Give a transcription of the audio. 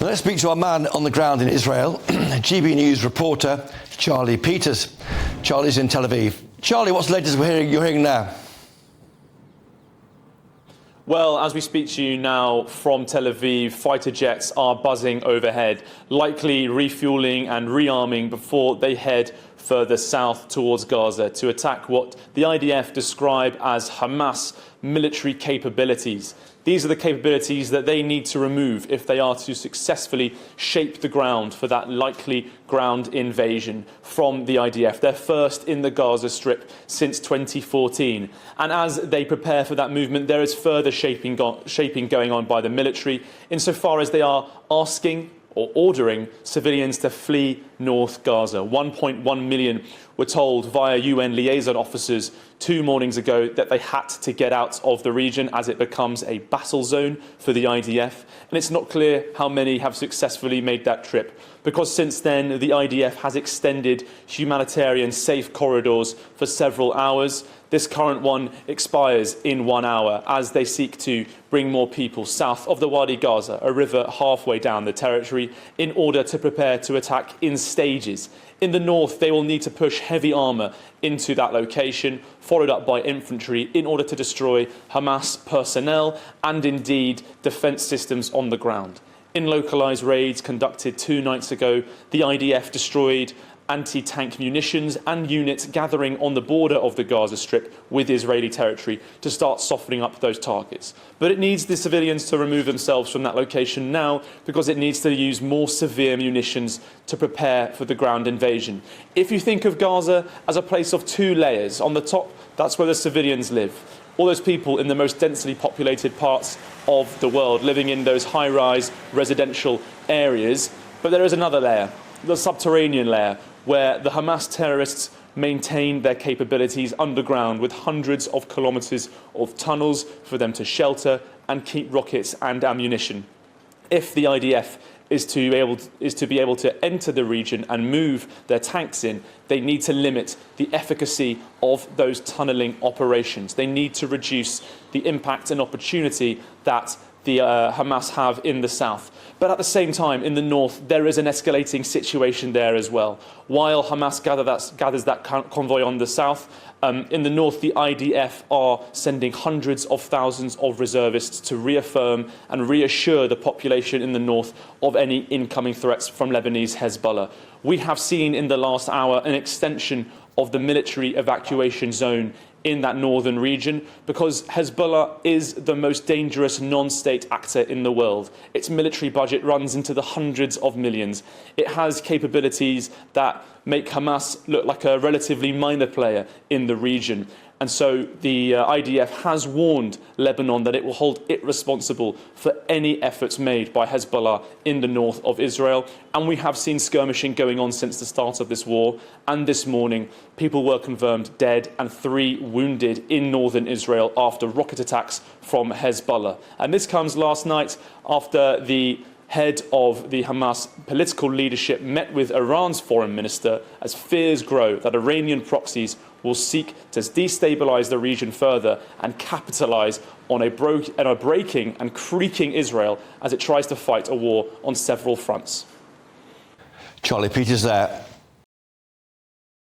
Now let's speak to our man on the ground in Israel, GBNews reporter Charlie Peters. Charlie's in Tel Aviv. Charlie, what's the latest you're hearing now? Well, as we speak to you now from Tel Aviv, fighter jets are buzzing overhead, likely refueling and rearming before they head further south towards Gaza to attack what the IDF describe as Hamas military capabilities. These are the capabilities that they need to remove if they are to successfully shape the ground for that likely ground invasion from the IDF. They're first in the Gaza Strip since 2014. And as they prepare for that movement, there is further shaping going on by the military, insofar as they are asking or ordering civilians to flee North Gaza. 1.1 million were told via UN liaison officers 2 mornings ago that they had to get out of the region as it becomes a battle zone for the IDF. And it's not clear how many have successfully made that trip, because since then the IDF has extended humanitarian safe corridors for several hours. This current one expires in 1 hour as they seek to bring more people south of the Wadi Gaza, a river halfway down the territory, in order to prepare to attack in stages. In the north, they will need to push heavy armour into that location, followed up by infantry, in order to destroy Hamas personnel and indeed defence systems on the ground. In localised raids conducted 2 nights ago, the IDF destroyed anti-tank munitions and units gathering on the border of the Gaza Strip with Israeli territory to start softening up those targets. But it needs the civilians to remove themselves from that location now, because it needs to use more severe munitions to prepare for the ground invasion. If you think of Gaza as a place of 2 layers, on the top, that's where the civilians live. All those people in the most densely populated parts of the world living in those high-rise residential areas. But there is another layer, the subterranean layer, where the Hamas terrorists maintain their capabilities underground with hundreds of kilometres of tunnels for them to shelter and keep rockets and ammunition. If the IDF is to be able to enter the region and move their tanks in, they need to limit the efficacy of those tunnelling operations. They need to reduce the impact and opportunity that the Hamas have in the south. But at the same time, in the north, there is an escalating situation there as well. While Hamas gathers that convoy on the south, in the north, the IDF are sending hundreds of thousands of reservists to reaffirm and reassure the population in the north of any incoming threats from Lebanese Hezbollah. We have seen in the last hour an extension of the military evacuation zone in that northern region, because Hezbollah is the most dangerous non-state actor in the world. Its military budget runs into the hundreds of millions. It has capabilities that make Hamas look like a relatively minor player in the region. And so the IDF has warned Lebanon that it will hold it responsible for any efforts made by Hezbollah in the north of Israel. And we have seen skirmishing going on since the start of this war. And this morning, people were confirmed dead and 3 wounded in northern Israel after rocket attacks from Hezbollah. And this comes last night after the head of the Hamas political leadership met with Iran's foreign minister as fears grow that Iranian proxies will seek to destabilise the region further and capitalise on a breaking and creaking Israel as it tries to fight a war on several fronts. Charlie Peters there.